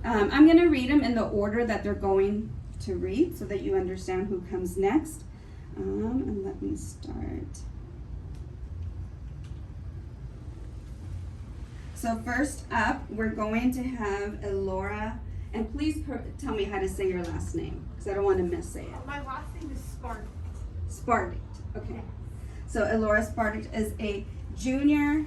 I'm going to read them in the order that they're going to read so that you understand who comes next. And let me start. So first up, we're going to have Elora, and please tell me how to say your last name, because I don't want to missay it. My last name is Spartak. Spartak, okay. So Elora Spartak is a junior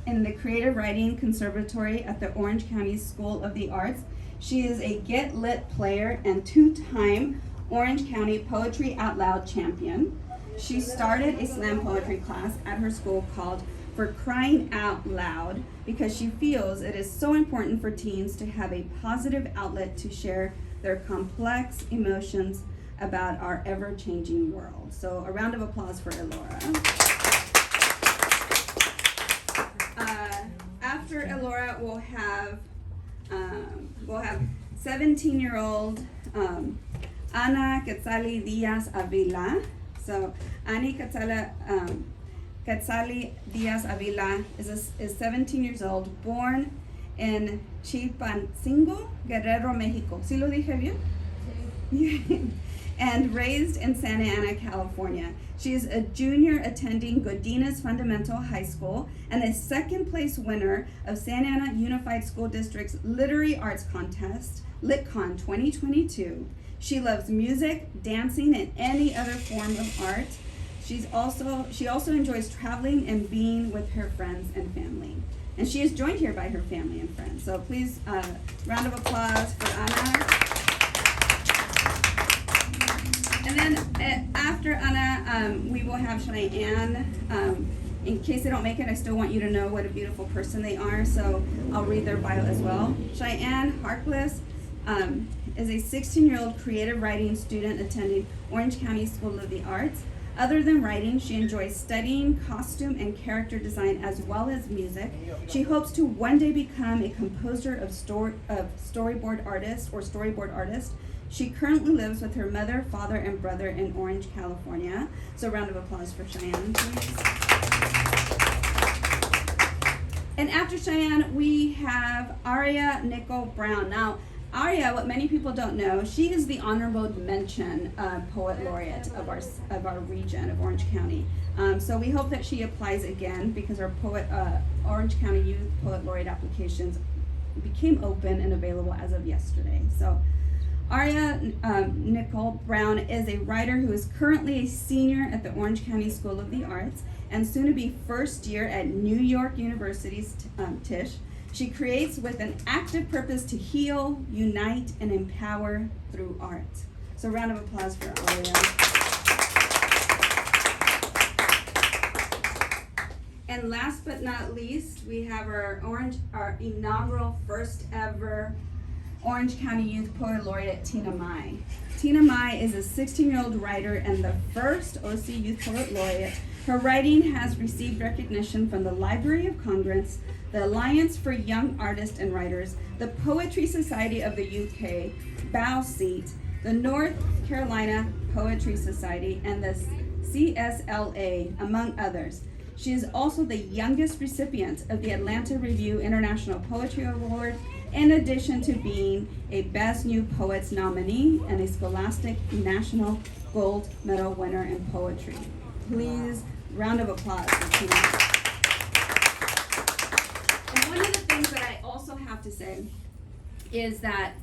in the Creative Writing Conservatory at the Orange County School of the Arts. She is a Get Lit player and two-time Orange County Poetry Out Loud champion. She started a slam poetry class at her school called For Crying Out Loud because she feels it is so important for teens to have a positive outlet to share their complex emotions about our ever-changing world. So a round of applause for Elora. After Elora, we'll have 17-year-old Anikazela Diaz Avila. So Anikazela Diaz Avila is 17 years old, born in Chilpancingo, Guerrero, Mexico. ¿Sí lo dije bien? Sí. And raised in Santa Ana, California. She is a junior attending Godinez Fundamental High School and a second place winner of Santa Ana Unified School District's Literary Arts Contest, LitCon 2022. She loves music, dancing, and any other form of art. She also enjoys traveling and being with her friends and family. And she is joined here by her family and friends. So please, round of applause for Anna. And then after Anna, we will have Cheyenne. In case they don't make it, I still want you to know what a beautiful person they are, so I'll read their bio as well. Cheyenne Harkless is a 16-year-old creative writing student attending Orange County School of the Arts. Other than writing, she enjoys studying costume and character design as well as music. She hopes to one day become a composer of storyboard artist. She currently lives with her mother, father, and brother in Orange, California. So a round of applause for Cheyenne, please. And after Cheyenne, we have Arya Nicole Brown. Now, Arya, what many people don't know, she is the honorable mention poet laureate of our region of Orange County. So we hope that she applies again because our Orange County Youth Poet Laureate applications became open and available as of yesterday. So Arya Nicole Brown is a writer who is currently a senior at the Orange County School of the Arts and soon to be first year at New York University's Tisch. She creates with an active purpose to heal, unite, and empower through art. So a round of applause for Arya. And last but not least, we have our inaugural first ever Orange County Youth Poet Laureate, Tina Mai. Tina Mai is a 16-year-old writer and the first OC Youth Poet Laureate. Her writing has received recognition from the Library of Congress, the Alliance for Young Artists and Writers, the Poetry Society of the UK, Bow Seat, the North Carolina Poetry Society, and the CSLA, among others. She is also the youngest recipient of the Atlanta Review International Poetry Award, in addition to being a Best New Poets nominee and a Scholastic National Gold Medal winner in poetry. Please, round of applause for Tina. And one of the things that I also have to say is that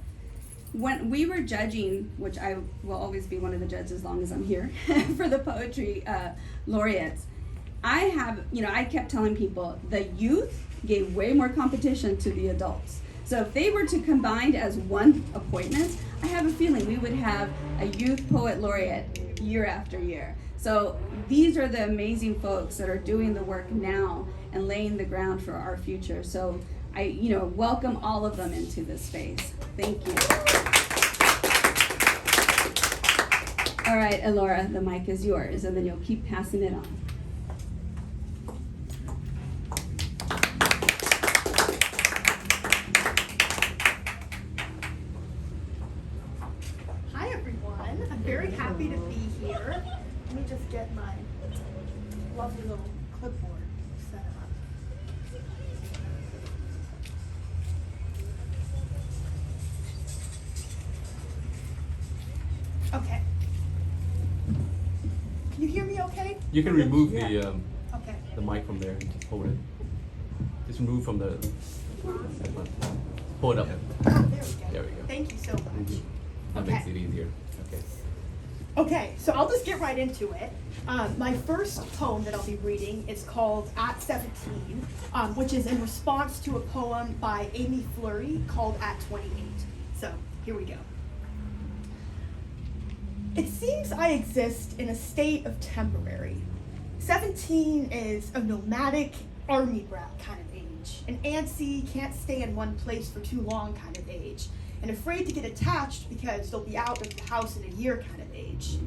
when we were judging, which I will always be one of the judges as long as I'm here, for the poetry laureates, I kept telling people the youth gave way more competition to the adults. So if they were to combine as one appointment, I have a feeling we would have a youth poet laureate year after year. So these are the amazing folks that are doing the work now and laying the ground for our future. So I, welcome all of them into this space. Thank you. All right, Elora, the mic is yours, and then you'll keep passing it on. Hi, everyone. I'm very happy to be here. Let me just get my lovely little clipboard set up. Okay. Can you hear me okay? You can remove Okay. the mic from there and just hold it. Just remove from the. Hold it up. Oh, there we go. There we go. Thank you so much. That Okay. makes it easier. Okay. Okay, so I'll just get right into it. My first poem that I'll be reading is called At 17, which is in response to a poem by Amy Fleury called At 28. So here we go. It seems I exist in a state of temporary. 17 is a nomadic army brat kind of age, an antsy, can't stay in one place for too long kind of age, and afraid to get attached because they'll be out of the house in a year kind of age.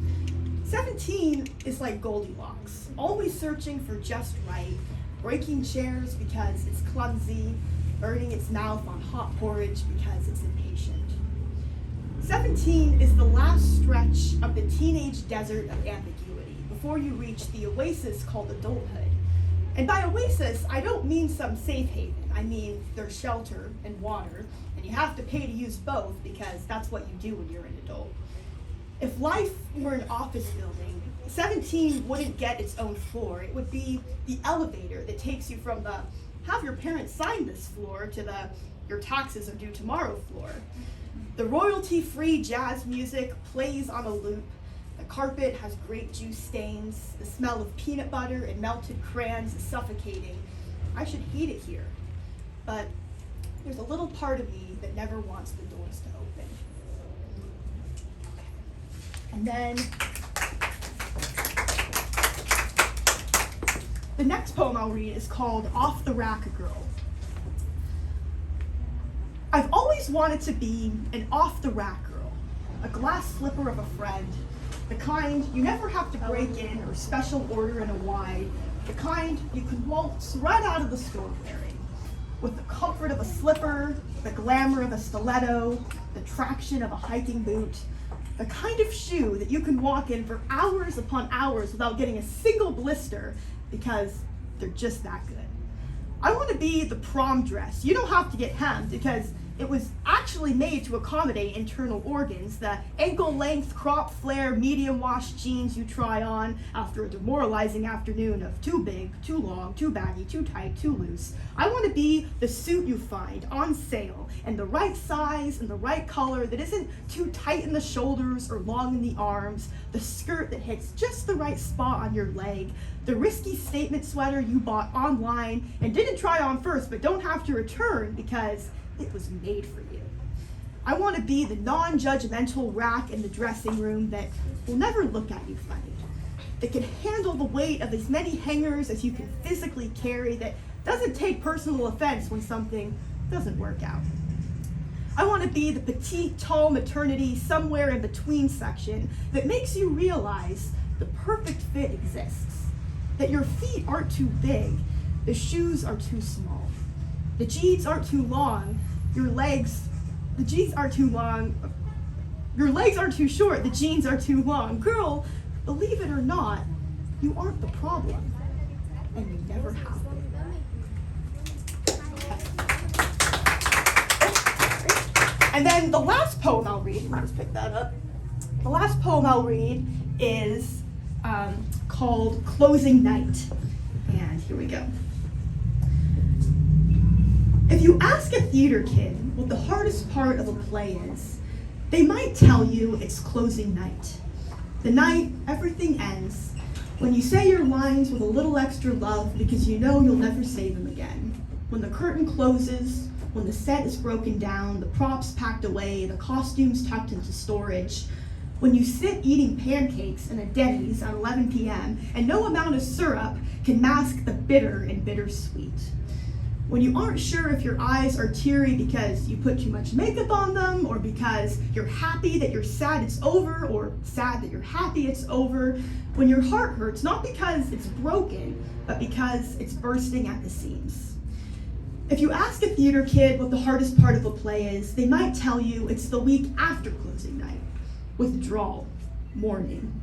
17 is like Goldilocks, always searching for just right, breaking chairs because it's clumsy, burning its mouth on hot porridge because it's impatient. 17 is the last stretch of the teenage desert of ambiguity before you reach the oasis called adulthood. And by oasis, I don't mean some safe haven. I mean there's shelter and water, and you have to pay to use both because that's what you do when you're an adult. If life were an office building, 17 wouldn't get its own floor. It would be the elevator that takes you from the have your parents sign this floor to the your taxes are due tomorrow floor. The royalty-free jazz music plays on a loop. The carpet has grape juice stains. The smell of peanut butter and melted crayons is suffocating. I should hate it here, but there's a little part of me that never wants the doors to open. And then the next poem I'll read is called Off the Rack Girl. I've always wanted to be an off-the-rack girl, a glass slipper of a friend, the kind you never have to break in or special order in a wide, the kind you can waltz right out of the store wearing, with the comfort of a slipper, the glamour of a stiletto, the traction of a hiking boot, the kind of shoe that you can walk in for hours upon hours without getting a single blister because they're just that good. I want to be the prom dress. You don't have to get hemmed because it was actually made to accommodate internal organs, the ankle-length, crop flare, medium-wash jeans you try on after a demoralizing afternoon of too big, too long, too baggy, too tight, too loose. I want to be the suit you find on sale and the right size and the right color that isn't too tight in the shoulders or long in the arms, the skirt that hits just the right spot on your leg, the risky statement sweater you bought online and didn't try on first but don't have to return because it was made for you. I want to be the non-judgmental rack in the dressing room that will never look at you funny, that can handle the weight of as many hangers as you can physically carry, that doesn't take personal offense when something doesn't work out. I want to be the petite, tall maternity somewhere in between section that makes you realize the perfect fit exists, that your feet aren't too big, the shoes are too small, the jeans aren't too long, the jeans are too long, your legs are too short, the jeans are too long. Girl, believe it or not, you aren't the problem, and you never have been. And then the last poem I'll read, let me just pick that up. The last poem I'll read is called Closing Night. And here we go. If you ask a theater kid what the hardest part of a play is, they might tell you it's closing night. The night everything ends, when you say your lines with a little extra love because you know you'll never say them again. When the curtain closes, when the set is broken down, the props packed away, the costumes tucked into storage, when you sit eating pancakes in a Denny's at 11 p.m. and no amount of syrup can mask the bitter and bittersweet. When you aren't sure if your eyes are teary because you put too much makeup on them, or because you're happy that you're sad it's over, or sad that you're happy it's over. When your heart hurts, not because it's broken, but because it's bursting at the seams. If you ask a theater kid what the hardest part of a play is, they might tell you it's the week after closing night. Withdrawal, mourning.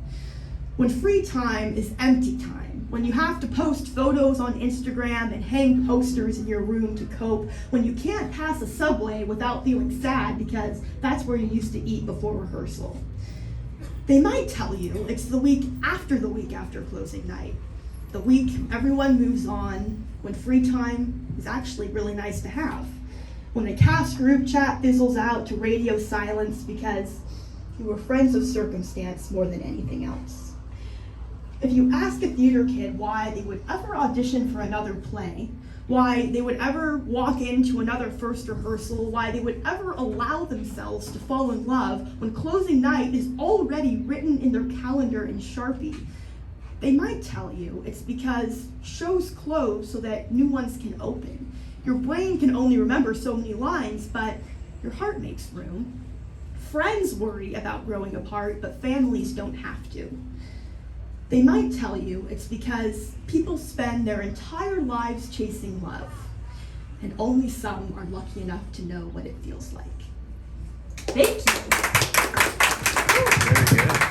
When free time is empty time. When you have to post photos on Instagram and hang posters in your room to cope, when you can't pass a Subway without feeling sad because that's where you used to eat before rehearsal. They might tell you it's the week after closing night. The week everyone moves on, when free time is actually really nice to have. When the cast group chat fizzles out to radio silence because you were friends of circumstance more than anything else. If you ask a theater kid why they would ever audition for another play, why they would ever walk into another first rehearsal, why they would ever allow themselves to fall in love when closing night is already written in their calendar in Sharpie, they might tell you it's because shows close so that new ones can open. Your brain can only remember so many lines, but your heart makes room. Friends worry about growing apart, but families don't have to. They might tell you it's because people spend their entire lives chasing love, and only some are lucky enough to know what it feels like. Thank you. Very good.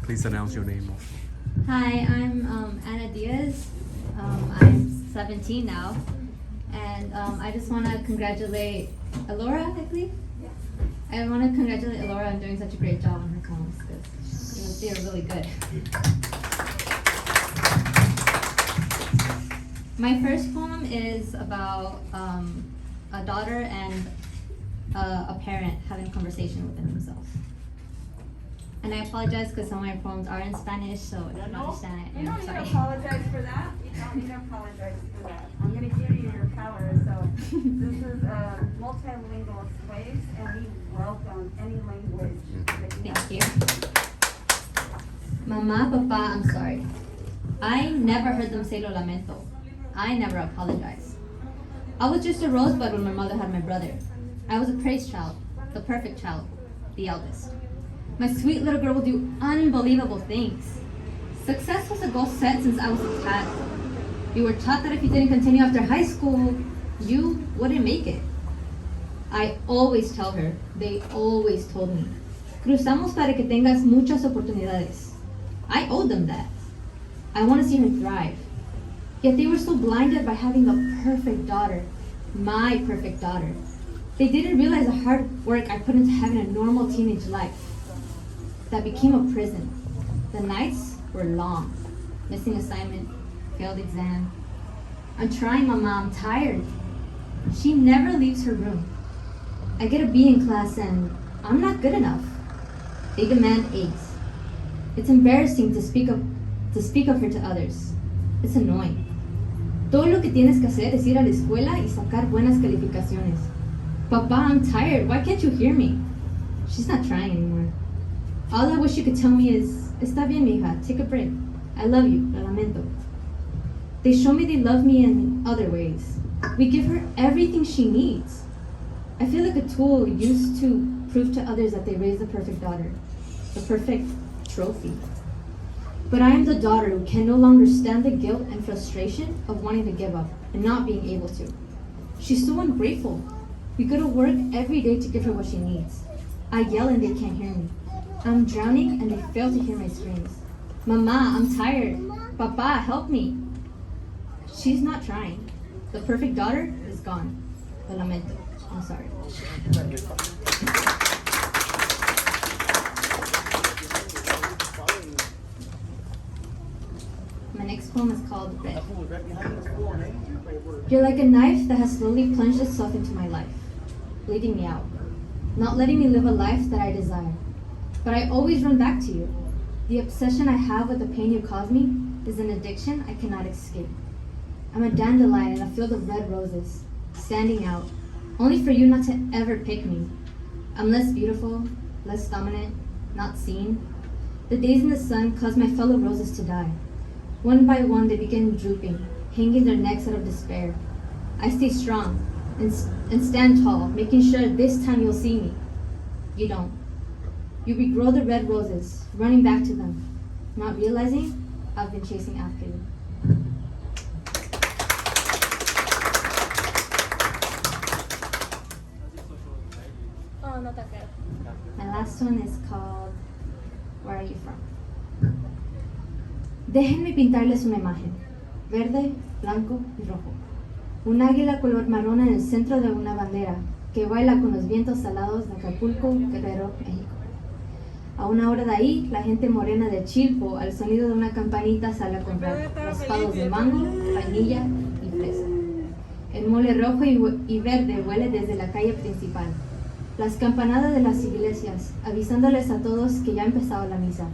Please announce your name. Hi, I'm Anna Diaz. I'm 17 now, and I just want to congratulate Elora, I believe. Yeah. I want to congratulate Elora on doing such a great job on her poems because they were really good. My first poem is about a daughter and a parent having a conversation within themselves. And I apologize because some of my poems are in Spanish, so if you don't understand it, You don't I'm need to sorry. apologize for that. You don't need to apologize for that. I'm gonna give you your color. So this is multilingual space, and we welcome any language that you have. Thank you. Mama, Papa, I'm sorry. I never heard them say lo lamento. I never apologized. I was just a rosebud when my mother had my brother. I was a praised child, the perfect child, the eldest. My sweet little girl will do unbelievable things. Success was a goal set since I was a child. You were taught that if you didn't continue after high school, you wouldn't make it. I always tell her, they always told me, cruzamos para que tengas muchas oportunidades. I owed them that. I want to see her thrive. Yet they were so blinded by having a perfect daughter, my perfect daughter. They didn't realize the hard work I put into having a normal teenage life that became a prison. The nights were long. Missing assignment, failed exam. I'm trying, Mama, I'm tired. She never leaves her room. I get a B in class and I'm not good enough. They demand A's. It's embarrassing to speak of her to others. It's annoying. Todo lo que tienes que hacer es ir a la escuela y sacar buenas calificaciones. Papa, I'm tired. Why can't you hear me? She's not trying anymore. All I wish you could tell me is, está bien, mija, take a break. I love you, lo lamento. They show me they love me in other ways. We give her everything she needs. I feel like a tool used to prove to others that they raised the perfect daughter, the perfect trophy. But I am the daughter who can no longer stand the guilt and frustration of wanting to give up and not being able to. She's so ungrateful. We go to work every day to give her what she needs. I yell and they can't hear me. I'm drowning and they fail to hear my screams. Mama, I'm tired. Papa, help me. She's not trying. The perfect daughter is gone. Lo lamento. I'm sorry. My next poem is called Red. You're like a knife that has slowly plunged itself into my life, bleeding me out, not letting me live a life that I desire. But I always run back to you. The obsession I have with the pain you caused me is an addiction I cannot escape. I'm a dandelion in a field of red roses, standing out, only for you not to ever pick me. I'm less beautiful, less dominant, not seen. The days in the sun cause my fellow roses to die. One by one they begin drooping, hanging their necks out of despair. I stay strong and stand tall, making sure this time you'll see me. You don't. You regrow the red roses, running back to them, not realizing I've been chasing after you. next one is called Where Are You From? Déjenme pintarles una imagen. Verde, blanco y rojo. Un águila color marrón en el centro de una bandera que baila con los vientos salados de Acapulco, Guerrero, México. A una hora de ahí, la gente morena de Chilpo, al sonido de una campanita, sale a comprar raspados de mango, vainilla y fresa. El mole rojo y verde huele desde la calle principal. Las campanadas de las iglesias, avisándoles a todos que ya ha empezado la misa.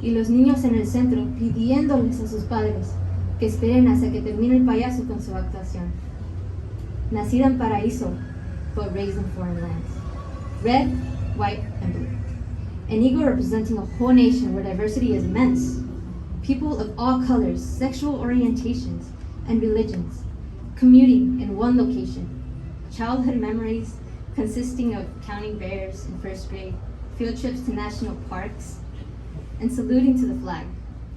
Y los niños en el centro pidiéndoles a sus padres que esperen hasta que termine el payaso con su actuación. Nacida en paraíso, but raised in foreign lands. Red, white, and blue. An eagle representing a whole nation where diversity is immense. People of all colors, sexual orientations, and religions, commuting in one location. Childhood memories consisting of counting bears in first grade, field trips to national parks, and saluting to the flag,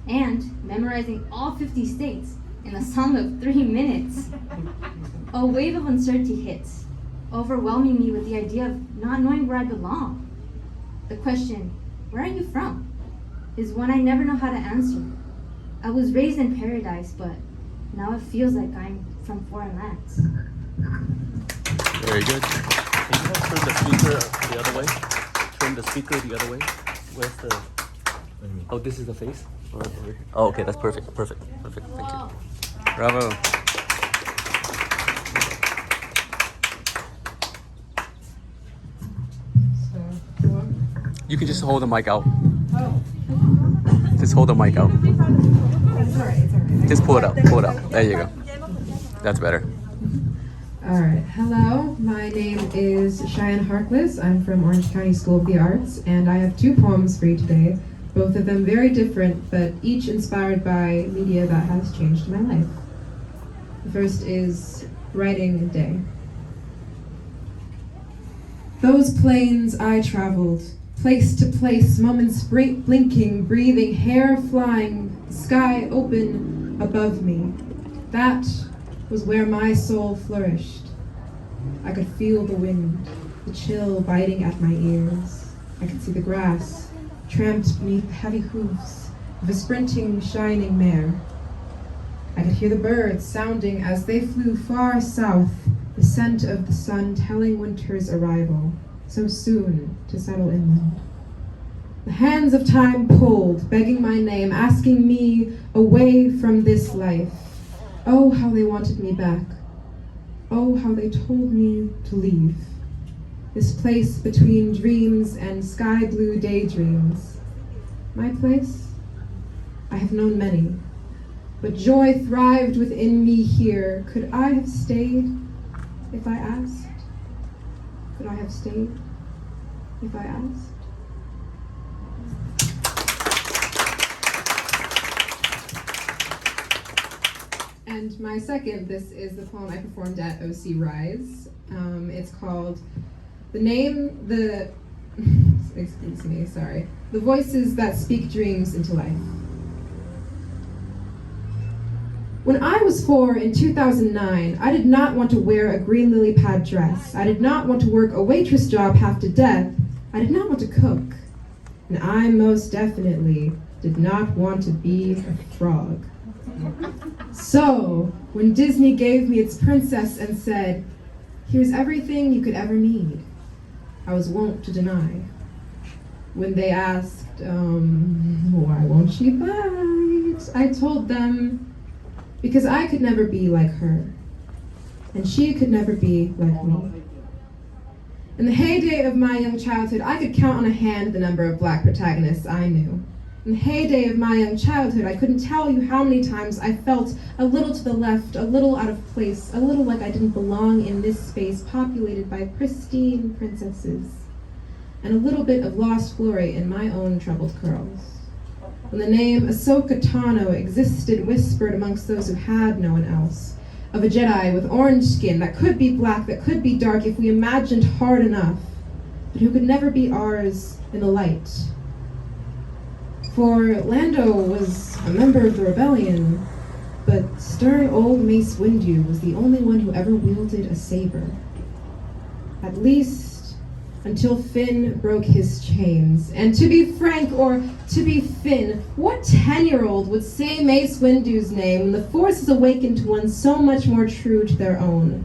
and memorizing all 50 states in a song of 3 minutes. A wave of uncertainty hits, overwhelming me with the idea of not knowing where I belong. The question, where are you from, is one I never know how to answer. I was raised in paradise, but now it feels like I'm from foreign lands. Very good. Can you guys turn the speaker the other way? Turn the speaker the other way. Where's the... Oh, this is the face? Oh, okay, that's perfect. Perfect. Thank you. Bravo. You can just hold the mic out. Just hold the mic out. It's all right. Just pull it up. There you go. That's better. All right. Hello, my name is Cheyenne Harkless. I'm from Orange County School of the Arts, and I have 2 poems for you today, both of them very different, but each inspired by media that has changed my life. The first is Writing a Day. Those planes I traveled, place to place, moments blinking, breathing, hair flying, the sky open above me. That was where my soul flourished. I could feel the wind, the chill biting at my ears. I could see the grass, tramped beneath the heavy hooves of a sprinting, shining mare. I could hear the birds sounding as they flew far south, the scent of the sun telling winter's arrival, so soon to settle inland. The hands of time pulled, begging my name, asking me away from this life. Oh, how they wanted me back. Oh, how they told me to leave. This place between dreams and sky blue daydreams. My place? I have known many, but joy thrived within me here. Could I have stayed if I asked? Could I have stayed if I asked? And my second, this is the poem I performed at OC Rise. It's called The Voices That Speak Dreams into Life. When I was 4 in 2009, I did not want to wear a green lily pad dress. I did not want to work a waitress job half to death. I did not want to cook. And I most definitely did not want to be a frog. So, when Disney gave me its princess and said, "Here's everything you could ever need," I was wont to deny. When they asked, why won't she bite? I told them, because I could never be like her, and she could never be like me. In the heyday of my young childhood, I could count on a hand the number of black protagonists I knew. In the heyday of my young childhood, I couldn't tell you how many times I felt a little to the left, a little out of place, a little like I didn't belong in this space populated by pristine princesses, and a little bit of lost glory in my own troubled curls. When the name Ahsoka Tano existed whispered amongst those who had no one else, of a Jedi with orange skin that could be black, that could be dark if we imagined hard enough, but who could never be ours in the light. For Lando was a member of the rebellion, but stern old Mace Windu was the only one who ever wielded a saber. At least until Finn broke his chains. And to be frank, or to be Finn, what 10-year-old would say Mace Windu's name when the Force is awakened to one so much more true to their own?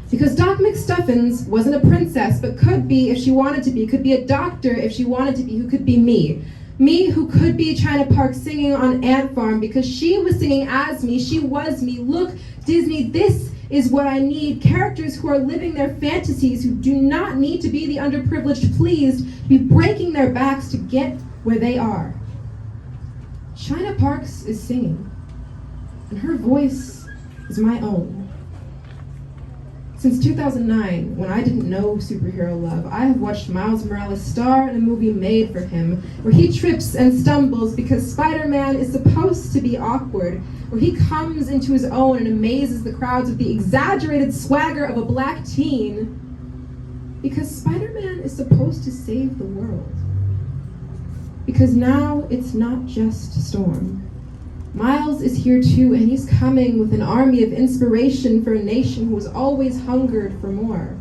Because Doc McStuffins wasn't a princess, but could be if she wanted to be, could be a doctor if she wanted to be, who could be me. Me who could be China Park singing on Ant Farm because she was singing as me, she was me. Look, Disney, this is what I need. Characters who are living their fantasies, who do not need to be the underprivileged pleased, be breaking their backs to get where they are. China Parks is singing, and her voice is my own. Since 2009, when I didn't know superhero love, I have watched Miles Morales star in a movie made for him, where he trips and stumbles because Spider-Man is supposed to be awkward, where he comes into his own and amazes the crowds with the exaggerated swagger of a black teen, because Spider-Man is supposed to save the world. Because now it's not just Storm. Miles is here too, and he's coming with an army of inspiration for a nation who has always hungered for more.